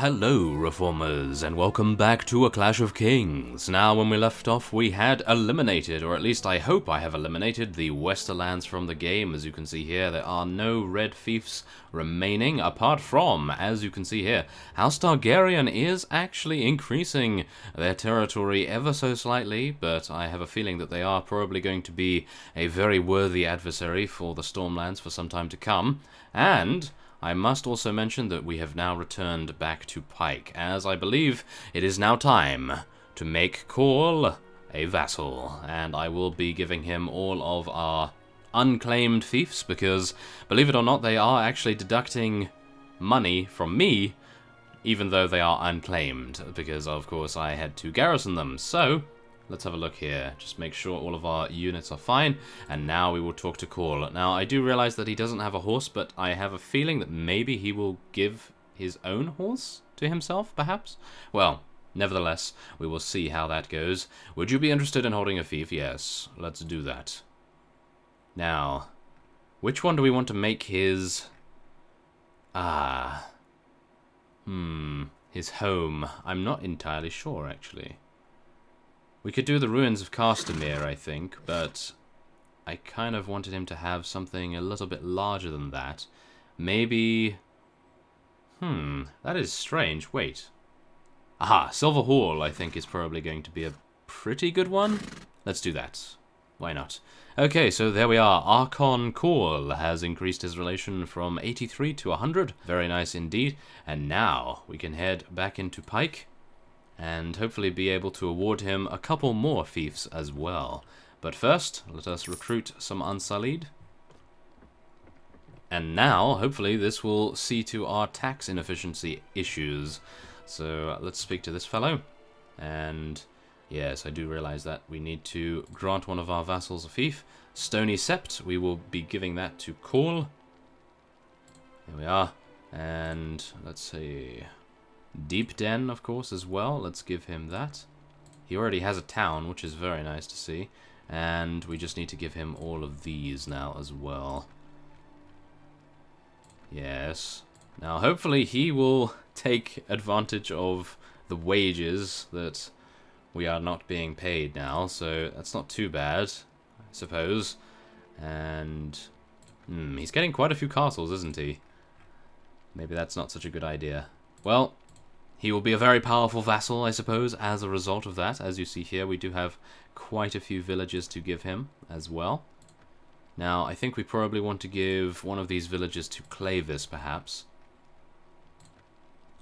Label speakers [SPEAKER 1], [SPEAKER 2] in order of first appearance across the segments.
[SPEAKER 1] Hello, Reformers, and welcome back to A Clash of Kings. Now, when we left off, we had eliminated, or at least I hope I have eliminated, the Westerlands from the game. As you can see here, there are no red fiefs remaining, apart from, as you can see here, House Targaryen is actually increasing their territory ever so slightly, but I have a feeling that they are probably going to be a very worthy adversary for the Stormlands for some time to come, and I must also mention that we have now returned back to Pike, as I believe it is now time to make Cailin a vassal, and I will be giving him all of our unclaimed fiefs, because, believe it or not, they are actually deducting money from me, even though they are unclaimed, because, of course, I had to garrison them. So let's have a look here, just make sure all of our units are fine, and now we will talk to Cailin. Now, I do realize that he doesn't have a horse, but I have a feeling that maybe he will give his own horse to himself, perhaps? Well, nevertheless, we will see how that goes. Would you be interested in holding a fief? Yes, let's do that. Now, which one do we want to make his... his home? I'm not entirely sure, actually. We could do the ruins of Castamere, I think, but I kind of wanted him to have something a little bit larger than that. Maybe... that is strange. Wait. Aha, Silver Hall, I think, is probably going to be a pretty good one. Let's do that. Why not? Okay, so there we are. Archon Cailin has increased his relation from 83 to 100. Very nice indeed. And now we can head back into Pike and hopefully be able to award him a couple more fiefs as well. But first, let us recruit some Unsullied. And now, hopefully, this will see to our tax inefficiency issues. So let's speak to this fellow. And yes, I do realize that we need to grant one of our vassals a fief. Stony Sept, we will be giving that to Cailin. Here we are. And let's see... Deep Den, of course, as well. Let's give him that. He already has a town, which is very nice to see. And we just need to give him all of these now as well. Yes. Now, hopefully he will take advantage of the wages that we are not being paid now. So that's not too bad, I suppose. And he's getting quite a few castles, isn't he? Maybe that's not such a good idea. Well, he will be a very powerful vassal, I suppose, as a result of that. As you see here, we do have quite a few villages to give him as well. Now, I think we probably want to give one of these villages to Clavis, perhaps.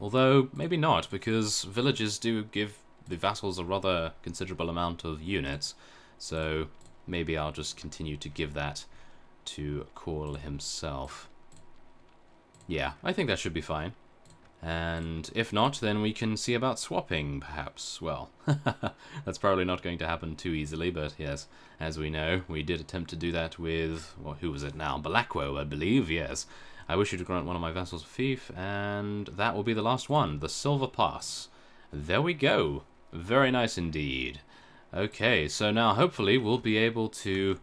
[SPEAKER 1] Although, maybe not, because villages do give the vassals a rather considerable amount of units. So, maybe I'll just continue to give that to Cailin himself. Yeah, I think that should be fine. And if not, then we can see about swapping, perhaps. Well, that's probably not going to happen too easily, but yes, as we know, we did attempt to do that with, well, who was it now? Balakwo, I believe, yes. I wish you to grant one of my vassals a fief, and that will be the last one, the Silver Pass. There we go. Very nice indeed. Okay, so now hopefully we'll be able to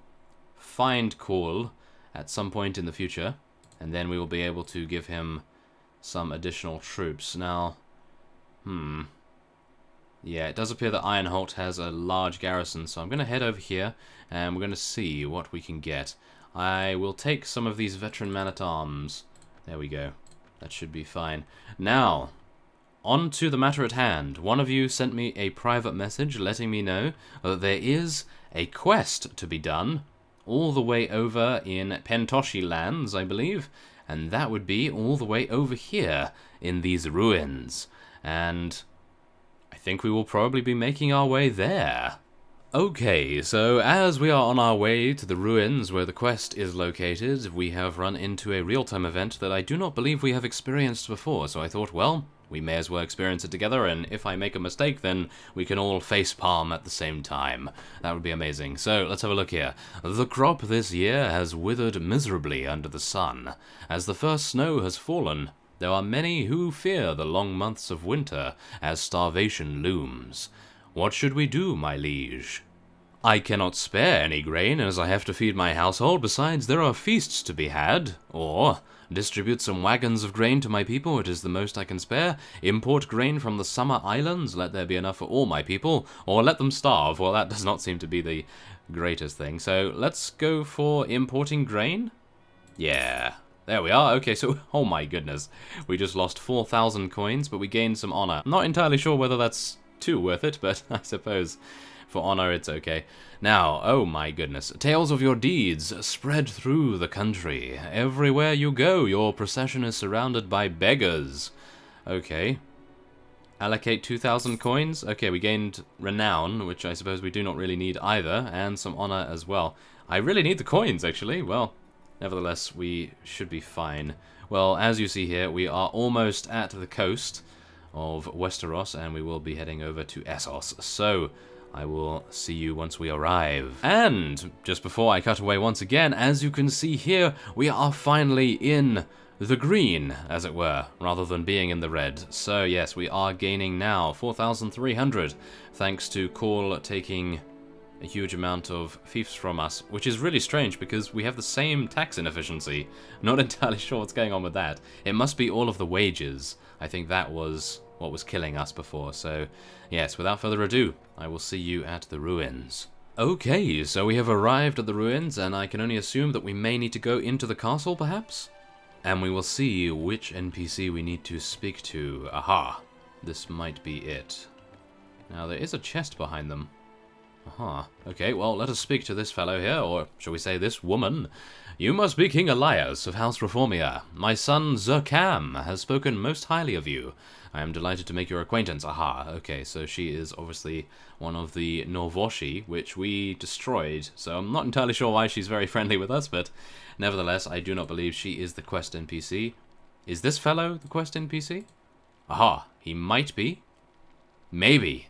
[SPEAKER 1] find Cailin at some point in the future, and then we will be able to give him some additional troops. Now, yeah, it does appear that Ironholt has a large garrison, so I'm going to head over here, and we're going to see what we can get. I will take some of these veteran men-at-arms. There we go. That should be fine. Now, on to the matter at hand. One of you sent me a private message letting me know that there is a quest to be done all the way over in Pentoshi lands, I believe. And that would be all the way over here in these ruins. And I think we will probably be making our way there. Okay, so as we are on our way to the ruins where the quest is located, we have run into a real-time event that I do not believe we have experienced before. So I thought, well, we may as well experience it together, and if I make a mistake, then we can all facepalm at the same time. That would be amazing. So, let's have a look here. The crop this year has withered miserably under the sun. As the first snow has fallen, there are many who fear the long months of winter as starvation looms. What should we do, my liege? I cannot spare any grain, as I have to feed my household. Besides, there are feasts to be had. Or distribute some wagons of grain to my people. It is the most I can spare. Import grain from the summer islands. Let there be enough for all my people. Or let them starve. Well, that does not seem to be the greatest thing. So let's go for importing grain. Yeah. There we are. Okay, so, oh my goodness. We just lost 4,000 coins, but we gained some honor. I'm not entirely sure whether that's too worth it, but I suppose for honor it's okay. Now, oh my goodness. Tales of your deeds spread through the country. Everywhere you go, your procession is surrounded by beggars. Okay. Allocate 2,000 coins. Okay, we gained renown, which I suppose we do not really need either, and some honor as well. I really need the coins, actually. Well, nevertheless, we should be fine. Well, as you see here, we are almost at the coast of Westeros, and we will be heading over to Essos. So, I will see you once we arrive. And, just before I cut away once again, as you can see here, we are finally in the green, as it were, rather than being in the red. So, yes, we are gaining now 4,300, thanks to Call taking a huge amount of fiefs from us, which is really strange because we have the same tax inefficiency. Not entirely sure what's going on with that. It must be all of the wages. I think that was what was killing us before. So, yes, without further ado, I will see you at the ruins. Okay, so we have arrived at the ruins, and I can only assume that we may need to go into the castle, perhaps? And we will see which NPC we need to speak to. Aha, this might be it. Now, there is a chest behind them. Aha. Okay, well, let us speak to this fellow here, or shall we say this woman. You must be King Elias of House Reformia. My son Zerkam has spoken most highly of you. I am delighted to make your acquaintance. Aha, okay, so she is obviously one of the Norvoshi, which we destroyed, so I'm not entirely sure why she's very friendly with us, but nevertheless, I do not believe she is the quest NPC. Is this fellow the quest NPC? Aha, he might be. Maybe.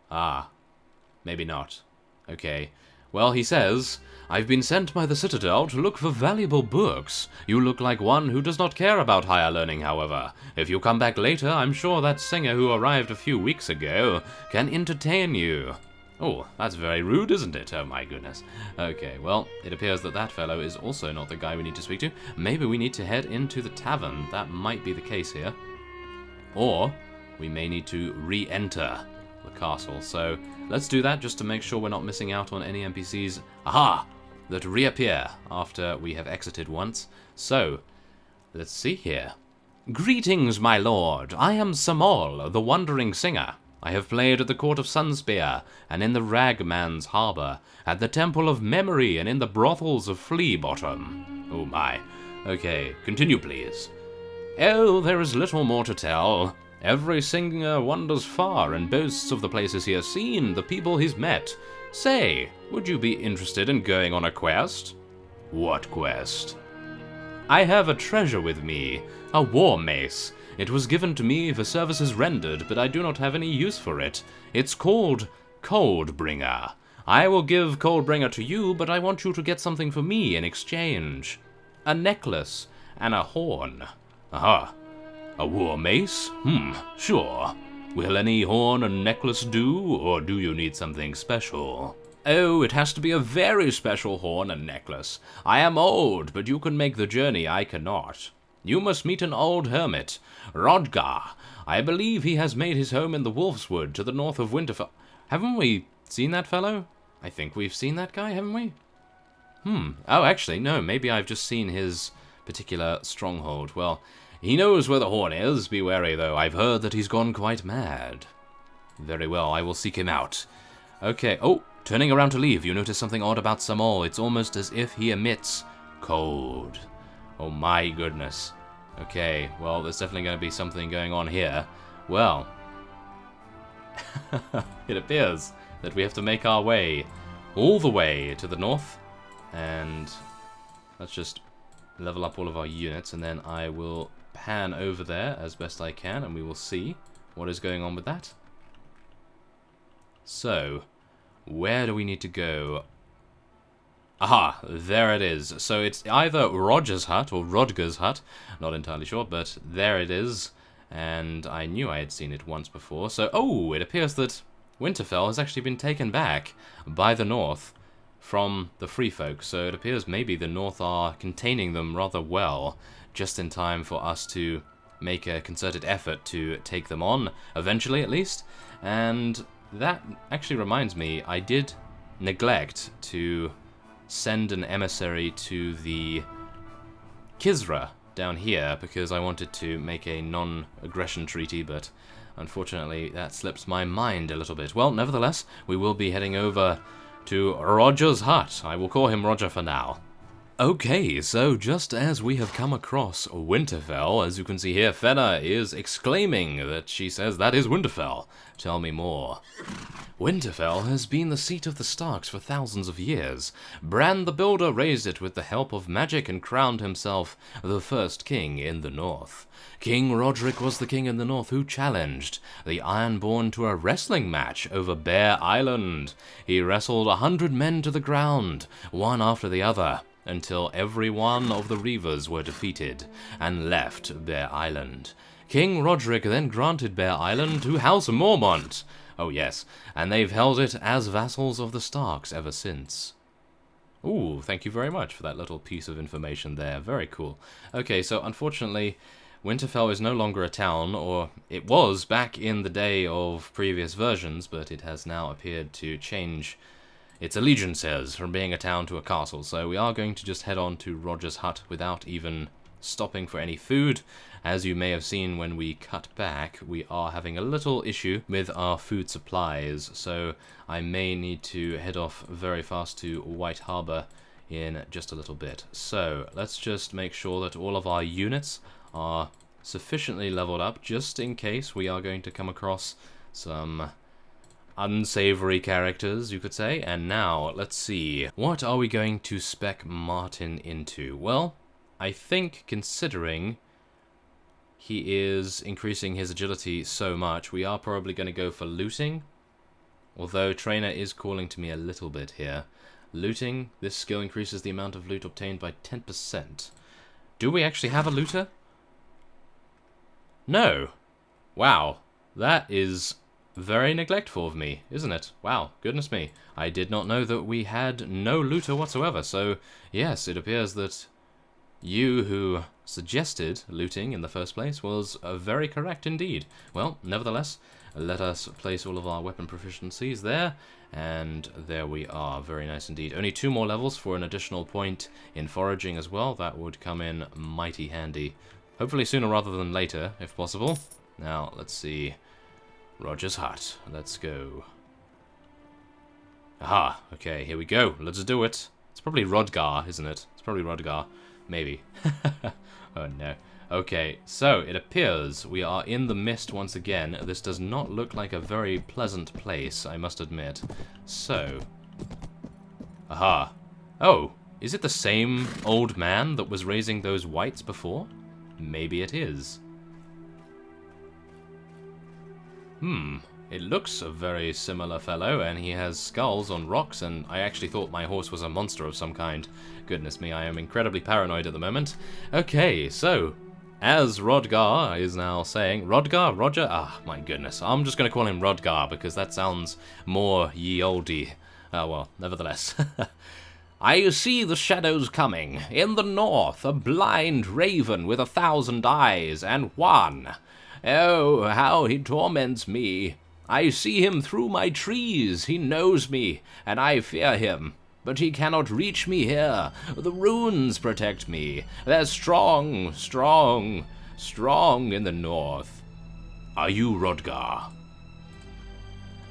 [SPEAKER 1] Ah. Maybe not. Okay. Well, he says, I've been sent by the Citadel to look for valuable books. You look like one who does not care about higher learning, however. If you come back later, I'm sure that singer who arrived a few weeks ago can entertain you. Oh, that's very rude, isn't it? Oh my goodness. Okay, well, it appears that that fellow is also not the guy we need to speak to. Maybe we need to head into the tavern. That might be the case here. Or we may need to re-enter the castle. So let's do that just to make sure we're not missing out on any NPCs, aha, that reappear after we have exited once. So, let's see here. Greetings, my lord. I am Samol, the Wandering Singer. I have played at the court of Sunspear, and in the Ragman's Harbour, at the Temple of Memory, and in the brothels of Fleabottom. Oh my. Okay, continue please. Oh, there is little more to tell. Every singer wanders far and boasts of the places he has seen, the people he's met. Say, would you be interested in going on a quest? What quest? I have a treasure with me, a war mace. It was given to me for services rendered, but I do not have any use for it. It's called Coldbringer. I will give Coldbringer to you, but I want you to get something for me in exchange. A necklace and a horn. Aha. A war mace? Sure. Will any horn and necklace do, or do you need something special? Oh, it has to be a very special horn and necklace. I am old, but you can make the journey, I cannot. You must meet an old hermit, Rodgar. I believe he has made his home in the Wolf's Wood to the north of Winterfell. Haven't we seen that fellow? I think we've seen that guy, haven't we? Oh, actually, no, maybe I've just seen his particular stronghold. Well, he knows where the horn is. Be wary, though. I've heard that he's gone quite mad. Very well, I will seek him out. Okay. Oh, turning around to leave, you notice something odd about Samol. It's almost as if he emits cold. Oh my goodness. Okay, well, there's definitely going to be something going on here. Well, it appears that we have to make our way all the way to the north. And let's just level up all of our units, and then I will pan over there as best I can, and we will see what is going on with that. So, where do we need to go? Aha, there it is. So it's either Roger's hut or Rodgar's hut, not entirely sure, but there it is. And I knew I had seen it once before. So, oh, it appears that Winterfell has actually been taken back by the North from the Free Folk, so it appears maybe the North are containing them rather well, just in time for us to make a concerted effort to take them on, eventually at least. And that actually reminds me, I did neglect to send an emissary to the Kisra down here, because I wanted to make a non-aggression treaty, but unfortunately that slips my mind a little bit. Well, nevertheless, we will be heading over to Roger's hut. I will call him Roger for now. Okay, so just as we have come across Winterfell, as you can see here, Fenna is exclaiming that she says, "That is Winterfell. Tell me more." Winterfell has been the seat of the Starks for thousands of years. Bran the Builder raised it with the help of magic and crowned himself the first king in the north. King Rodrik was the king in the north who challenged the Ironborn to a wrestling match over Bear Island. He wrestled 100 men to the ground, one after the other, until every one of the Reavers were defeated and left Bear Island. King Rodrik then granted Bear Island to House Mormont. Oh yes, and they've held it as vassals of the Starks ever since. Ooh, thank you very much for that little piece of information there. Very cool. Okay, so unfortunately, Winterfell is no longer a town, or it was back in the day of previous versions, but it has now appeared to change its allegiances from being a town to a castle. So we are going to just head on to Roger's hut without even stopping for any food. As you may have seen when we cut back, we are having a little issue with our food supplies, so I may need to head off very fast to White Harbor in just a little bit. So let's just make sure that all of our units are sufficiently leveled up, just in case we are going to come across some unsavory characters, you could say. And now, let's see, what are we going to spec Martin into? Well, I think, considering he is increasing his agility so much, we are probably going to go for looting. Although Trainer is calling to me a little bit here. Looting, this skill increases the amount of loot obtained by 10%. Do we actually have a looter? No. Wow, that is very neglectful of me, isn't it? Wow, goodness me. I did not know that we had no looter whatsoever, so yes, it appears that you who suggested looting in the first place was very correct indeed. Well, nevertheless, let us place all of our weapon proficiencies there, and there we are. Very nice indeed. Only 2 more levels for an additional point in foraging as well. That would come in mighty handy. Hopefully sooner rather than later, if possible. Now, let's see. Roger's hut. Let's go. Aha, okay, here we go. Let's do it. It's probably Rodgar, isn't it? It's probably Rodgar. Maybe. Oh no. Okay, so it appears we are in the mist once again. This does not look like a very pleasant place, I must admit. So. Aha. Oh, is it the same old man that was raising those whites before? Maybe it is. It looks a very similar fellow, and he has skulls on rocks, and I actually thought my horse was a monster of some kind. Goodness me, I am incredibly paranoid at the moment. Okay, so, as Rodgar is now saying, Rodgar? Roger? Ah, my goodness, I'm just going to call him Rodgar, because that sounds more ye olde. Oh well, nevertheless. I see the shadows coming. In the north, a blind raven with 1,000 eyes, and one. Oh, how he torments me. I see him through my trees. He knows me, and I fear him. But he cannot reach me here. The runes protect me. They're strong, strong, strong in the north. Are you Rodgar?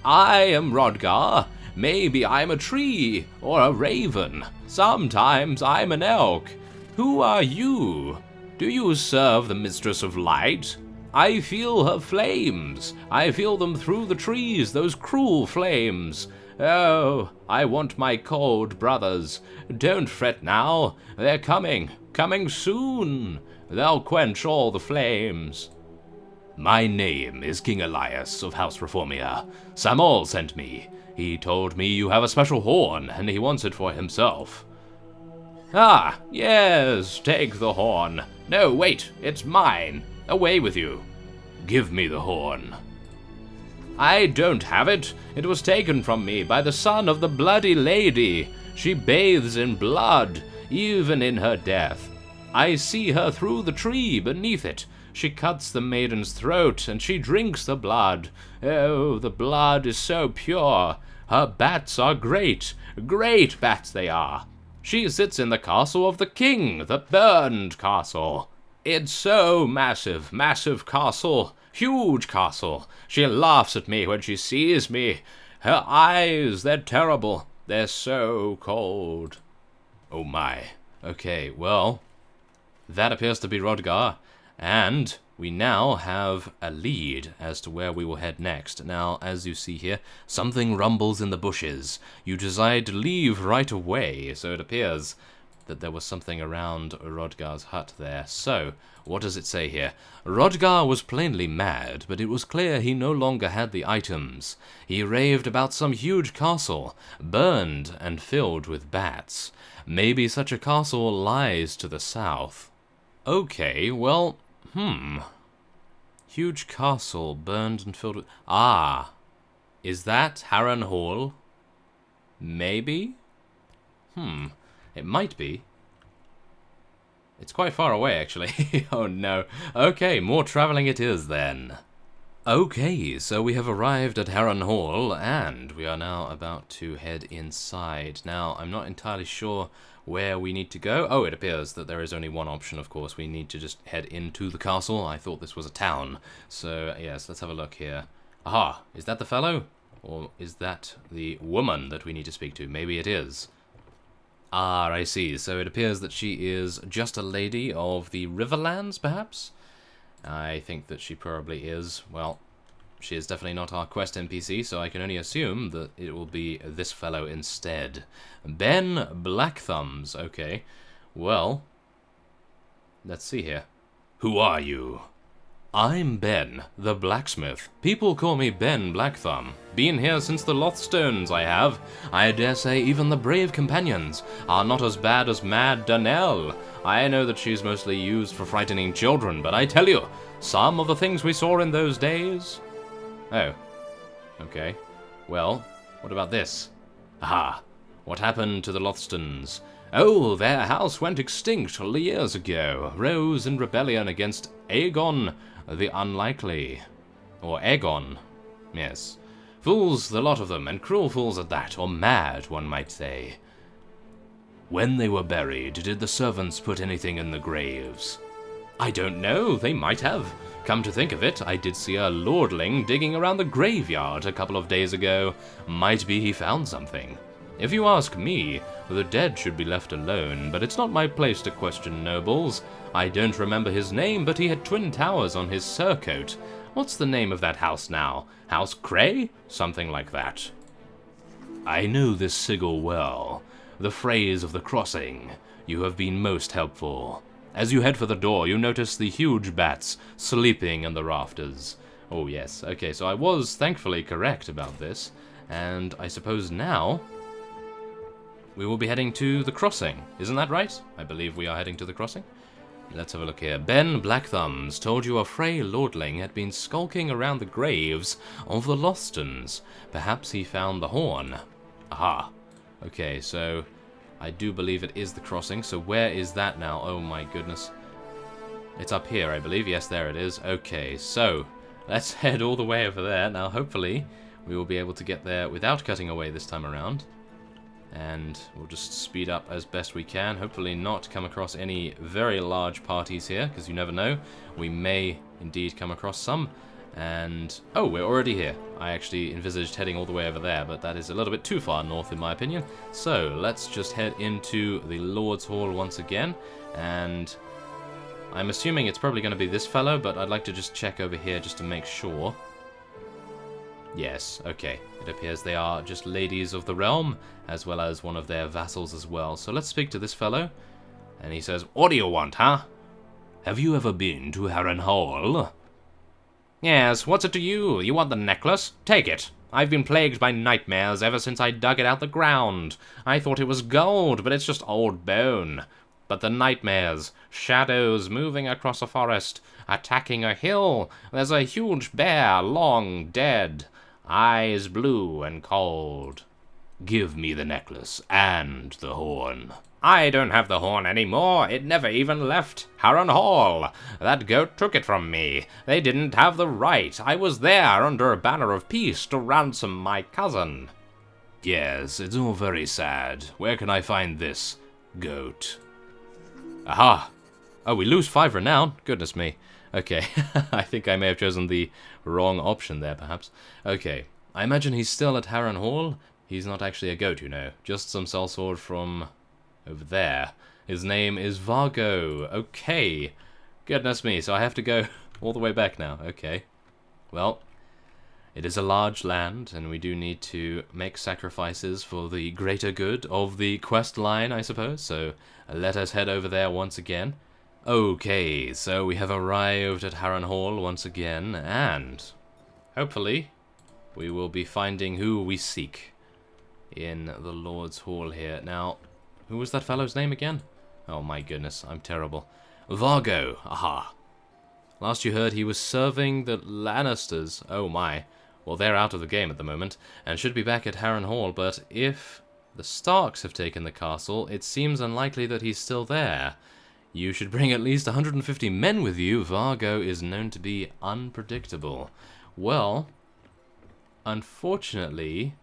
[SPEAKER 1] I am Rodgar. Maybe I'm a tree, or a raven. Sometimes I'm an elk. Who are you? Do you serve the Mistress of Light? I feel her flames. I feel them through the trees, those cruel flames. Oh, I want my cold brothers. Don't fret now. They're coming soon. They'll quench all the flames. My name is King Elias of House Reformia. Samol sent me. He told me you have a special horn, and he wants it for himself. Ah, yes, take the horn. No, wait, it's mine. Away with you. Give me the horn. I don't have it. It was taken from me by the son of the bloody lady. She bathes in blood, even in her death. I see her through the tree beneath it. She cuts the maiden's throat, and she drinks the blood. Oh, the blood is so pure. Her bats are great, great bats they are. She sits in the castle of the king, the burned castle. It's so massive, massive castle, huge castle. She laughs at me when she sees me. Her eyes, they're terrible. They're so cold. Oh my. Okay, well, that appears to be Rodgar, and we now have a lead as to where we will head next. Now, as you see here, something rumbles in the bushes. You decide to leave right away, so it appears that there was something around Rodgar's hut there. So, what does it say here? Rodgar was plainly mad, but it was clear he no longer had the items. He raved about some huge castle, burned and filled with bats. Maybe such a castle lies to the south. Okay, well, huge castle, burned and filled with... Ah, is that Harrenhal? Maybe? It might be. It's quite far away, actually. Oh no. Okay, more traveling it is then. Okay, so we have arrived at Harrenhal, and we are now about to head inside. Now, I'm not entirely sure where we need to go. Oh, it appears that there is only one option, of course. We need to just head into the castle. I thought this was a town. So, yes, let's have a look here. Aha, is that the fellow? Or is that the woman that we need to speak to? Maybe it is. Ah, I see. So it appears that she is just a lady of the Riverlands, perhaps? I think that she probably is. Well, she is definitely not our quest NPC, so I can only assume that it will be this fellow instead. Ben Blackthumbs. Okay. Well, let's see here. Who are you? I'm Ben, the blacksmith. People call me Ben Blackthumb. Been here since the Lothstones, I have. I dare say even the brave companions are not as bad as Mad Danelle. I know that she's mostly used for frightening children, but I tell you, some of the things we saw in those days... Oh. Okay. Well, what about this? Aha. What happened to the Lothstones? Oh, their house went extinct years ago. Rose in rebellion against Aegon the Unlikely. Or Aegon. Yes. Fools, the lot of them, and cruel fools at that, or mad, one might say. When they were buried, did the servants put anything in the graves? I don't know, they might have. Come to think of it, I did see a lordling digging around the graveyard a couple of days ago. Might be he found something. If you ask me, the dead should be left alone, but it's not my place to question nobles. I don't remember his name, but he had twin towers on his surcoat. What's the name of that house now? House Cray? Something like that. I know this sigil well. The phrase of the crossing. You have been most helpful. As you head for the door, you notice the huge bats sleeping in the rafters. Oh yes, okay, so I was thankfully correct about this. And I suppose now we will be heading to the crossing. Isn't that right? I believe we are heading to the crossing. Let's have a look here. Ben Blackthumbs told you a Frey lordling had been skulking around the graves of the Lothstones. Perhaps he found the horn. Aha. Okay, so I do believe it is the crossing. So where is that now? Oh my goodness. It's up here, I believe. Yes, there it is. Okay, so let's head all the way over there. Now, hopefully, we will be able to get there without cutting away this time around. And we'll just speed up as best we can. Hopefully not come across any very large parties here, because you never know. We may indeed come across some. And, oh, we're already here. I actually envisaged heading all the way over there, but that is a little bit too far north in my opinion. So, let's just head into the Lord's Hall once again. And I'm assuming it's probably going to be this fellow, but I'd like to just check over here just to make sure. Yes, okay. It appears they are just ladies of the realm, as well as one of their vassals as well. So let's speak to this fellow. And he says, what do you want, huh? Have you ever been to Harrenhal? Yes, what's it to you? You want the necklace? Take it. I've been plagued by nightmares ever since I dug it out the ground. I thought it was gold, but it's just old bone. But the nightmares, shadows moving across a forest, attacking a hill. There's a huge bear, long dead. eyes blue and cold. Give me the necklace and the horn. I don't have the horn anymore. It never even left Harrenhal. That goat took it from me. They didn't have the right. I was there under a banner of peace to ransom my cousin. Yes, it's all very sad. Where can I find this goat? Aha! Oh, we lose 5 renown? Goodness me. Okay, I think I may have chosen the wrong option there, perhaps. Okay, I imagine he's still at Harrenhal. He's not actually a goat, you know. Just some sellsword from over there. His name is Vargo. Okay. Goodness me, so I have to go all the way back now. Okay. Well, it is a large land, and we do need to make sacrifices for the greater good of the quest line, I suppose. So let us head over there once again. Okay, so we have arrived at Harrenhal once again, and hopefully we will be finding who we seek in the Lord's Hall here. Now, who was that fellow's name again? Oh my goodness, I'm terrible. Vargo, aha. Last you heard, he was serving the Lannisters. Oh my. Well, they're out of the game at the moment, and should be back at Harrenhal, but if the Starks have taken the castle, it seems unlikely that he's still there. You should bring at least 150 men with you. Vargo is known to be unpredictable. Well, unfortunately,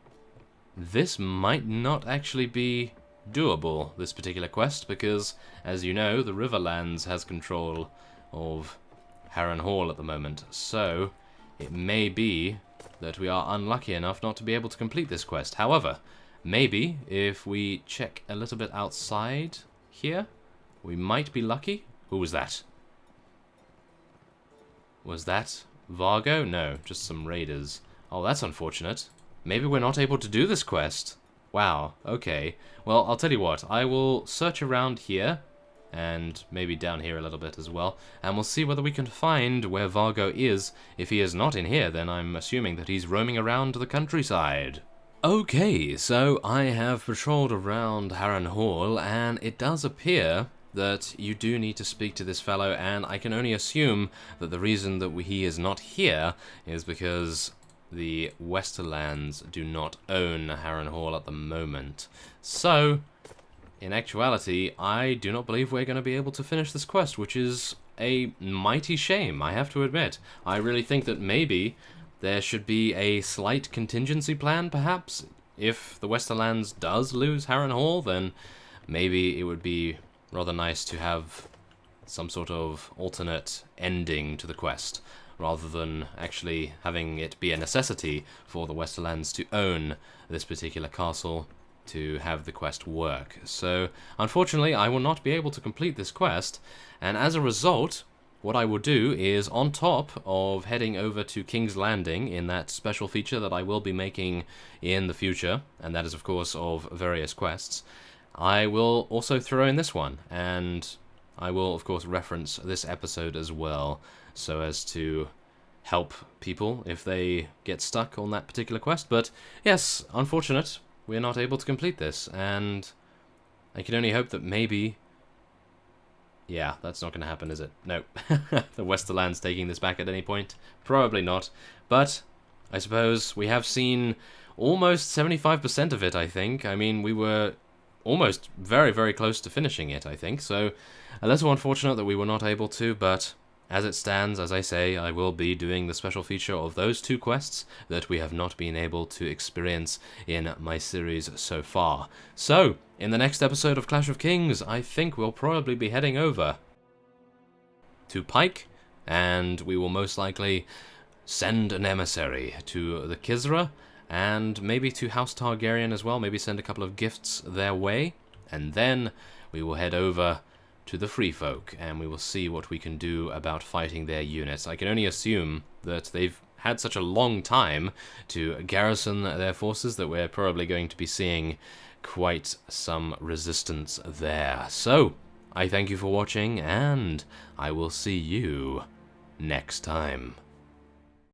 [SPEAKER 1] this might not actually be doable, this particular quest, because, as you know, the Riverlands has control of Harrenhal at the moment, so it may be that we are unlucky enough not to be able to complete this quest. However, maybe if we check a little bit outside here, we might be lucky. Who was that? Was that Vargo? No, just some raiders. Oh, that's unfortunate. Maybe we're not able to do this quest. Wow, okay. Well, I'll tell you what, I will search around here, and maybe down here a little bit as well, and we'll see whether we can find where Vargo is. If he is not in here, then I'm assuming that he's roaming around the countryside. Okay, so I have patrolled around Harrenhal, and it does appear that you do need to speak to this fellow, and I can only assume that the reason that he is not here is because the Westerlands do not own Harrenhal at the moment. So, in actuality, I do not believe we're going to be able to finish this quest, which is a mighty shame, I have to admit. I really think that maybe there should be a slight contingency plan, perhaps. If the Westerlands does lose Harrenhal, then maybe it would be rather nice to have some sort of alternate ending to the quest, rather than actually having it be a necessity for the Westerlands to own this particular castle to have the quest work. So, unfortunately, I will not be able to complete this quest, and as a result, what I will do is, on top of heading over to King's Landing in that special feature that I will be making in the future, and that is, of course, of various quests, I will also throw in this one, and I will, of course, reference this episode as well, so as to help people if they get stuck on that particular quest. But yes, unfortunate, we're not able to complete this, and I can only hope that maybe... Yeah, that's not going to happen, is it? No. The Westerlands taking this back at any point? Probably not. But I suppose we have seen almost 75% of it, I think. I mean, we were almost very, very close to finishing it, I think. So a little unfortunate that we were not able to, but as it stands, as I say, I will be doing the special feature of those 2 quests that we have not been able to experience in my series so far. So, in the next episode of Clash of Kings, I think we'll probably be heading over to Pike, and we will most likely send an emissary to the Kisra, and maybe to House Targaryen as well, maybe send a couple of gifts their way, and then we will head over to the Free Folk, and we will see what we can do about fighting their units. I can only assume that they've had such a long time to garrison their forces that we're probably going to be seeing quite some resistance there. So, I thank you for watching, and I will see you next time.